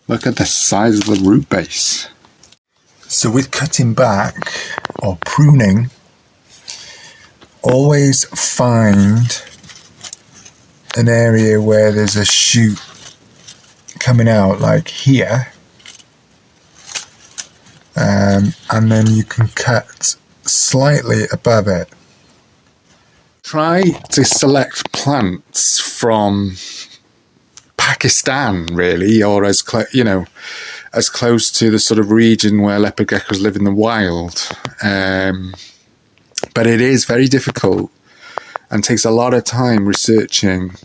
Look at the size of the root base. So with cutting back or pruning, always find an area where there's a shoot coming out, like here, and then you can cut slightly above it. Try to select plants from Pakistan, really, or as as close to the sort of region where leopard geckos live in the wild. But it is very difficult and takes a lot of time researching.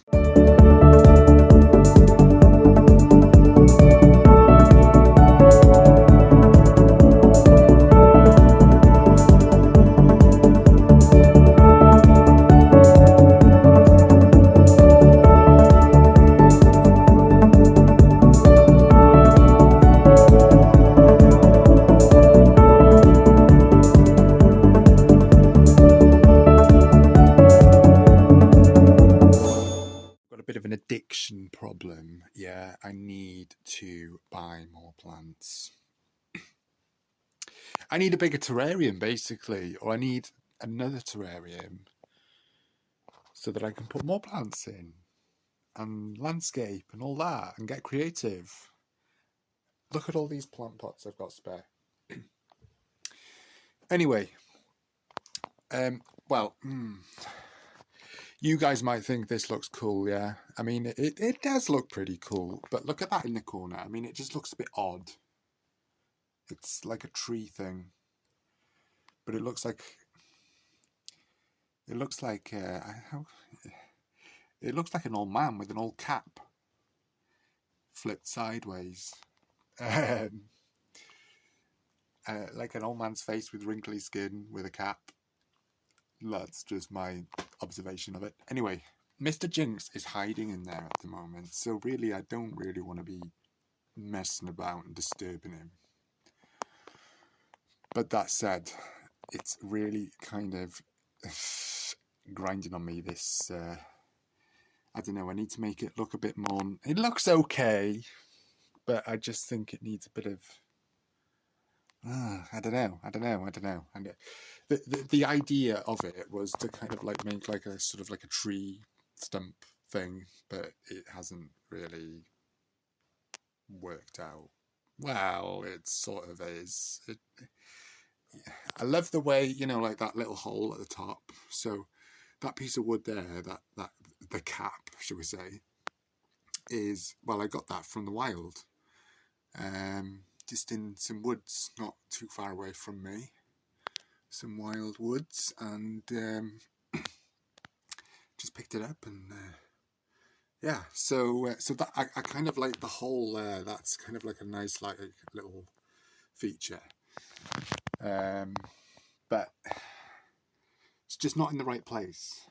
Addiction problem. Yeah, I need to buy more plants. I need a bigger terrarium, basically, or I need another terrarium so that I can put more plants in and landscape and all that and get creative. Look at all these plant pots I've got spare. Anyway, you guys might think this looks cool, yeah? I mean, it does look pretty cool, but look at that in the corner. I mean, it just looks a bit odd. It's like a tree thing, but it looks like an old man with an old cap flipped sideways. Like an old man's face with wrinkly skin with a cap. That's just my observation of it. Anyway, Mr. Jinx is hiding in there at the moment, so really I don't really want to be messing about and disturbing him. But that said, it's really kind of grinding on me, this, I don't know, I need to make it look a bit more, it looks okay, but I just think it needs a bit of, I don't know. And the idea of it was to kind of like make like a sort of like a tree stump thing, but it hasn't really worked out. Well, it sort of is. I love the way, you know, like that little hole at the top. So that piece of wood there, that the cap, shall we say, is, well, I got that from the wild. Just in some woods not too far away from me, some wild woods, and just picked it up, and yeah, so that I kind of like the hole there. That's kind of like a nice like little feature, but it's just not in the right place.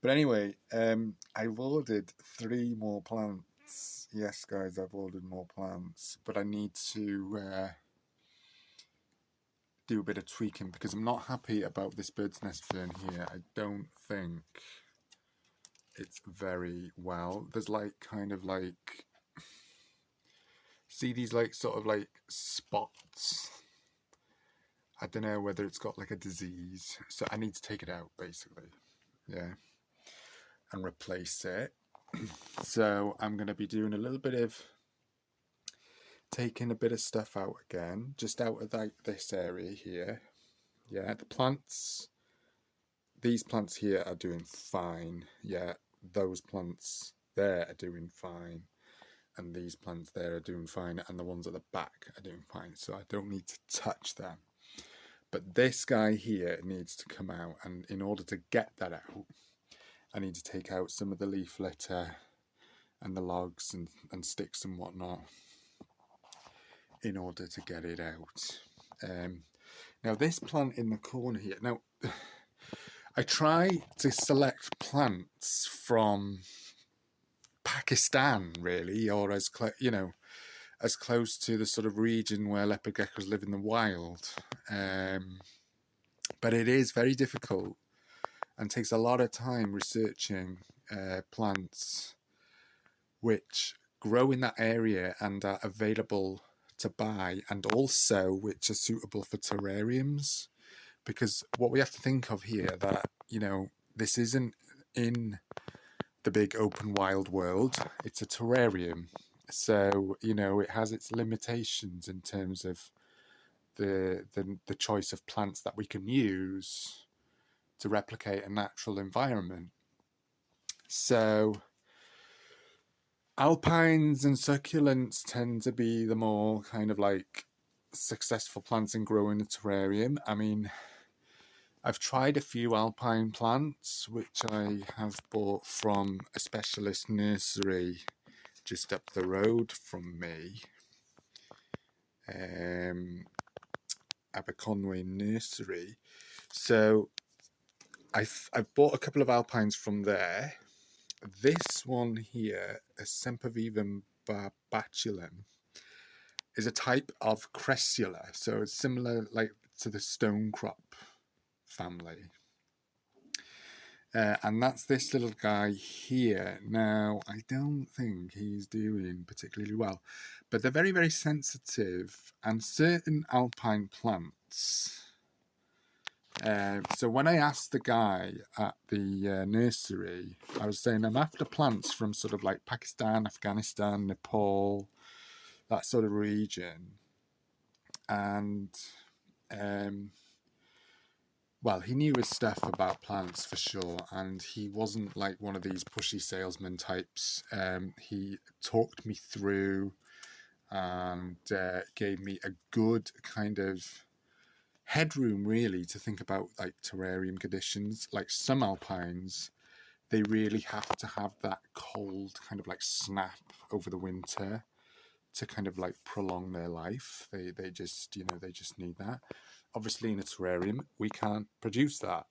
But anyway, I've ordered 3 more plants. Yes, guys, I've ordered more plants, but I need to do a bit of tweaking because I'm not happy about this Birds Nest Fern here. I don't think it's very well. There's like kind of like, see these like sort of like spots? I don't know whether it's got like a disease, so I need to take it out basically, yeah, and replace it. So I'm going to be doing a little bit of taking a bit of stuff out again, just out of like this area here. Yeah, the plants, these plants here are doing fine. Yeah, those plants there are doing fine, and these plants there are doing fine, and the ones at the back are doing fine, so I don't need to touch them. But this guy here needs to come out, and in order to get that out, I need to take out some of the leaf litter and the logs and sticks and whatnot in order to get it out. Now this plant in the corner here, now I try to select plants from Pakistan, really, or as as close to the sort of region where leopard geckos live in the wild. But it is very difficult and takes a lot of time researching plants which grow in that area and are available to buy, and also which are suitable for terrariums. Because what we have to think of here, that, you know, this isn't in the big open wild world, it's a terrarium. So, you know, it has its limitations in terms of the choice of plants that we can use to replicate a natural environment. So alpines and succulents tend to be the more kind of like successful plants in growing a terrarium. I mean, I've tried a few alpine plants, which I have bought from a specialist nursery just up the road from me, Aberconway Nursery. So I've bought a couple of alpines from there. This one here, a Sempervivum barbatulum, is a type of cressula, so it's similar like to the stonecrop family. And that's this little guy here. Now, I don't think he's doing particularly well, but they're very, very sensitive, and certain alpine plants. So when I asked the guy at the nursery, I was saying I'm after plants from sort of like Pakistan, Afghanistan, Nepal, that sort of region. And well, he knew his stuff about plants for sure, and he wasn't like one of these pushy salesman types. He talked me through and gave me a good kind of headroom, really, to think about like terrarium conditions. Like some alpines, they really have to have that cold kind of like snap over the winter to kind of like prolong their life. They just, you know, they just need that. Obviously in a terrarium we can't produce that,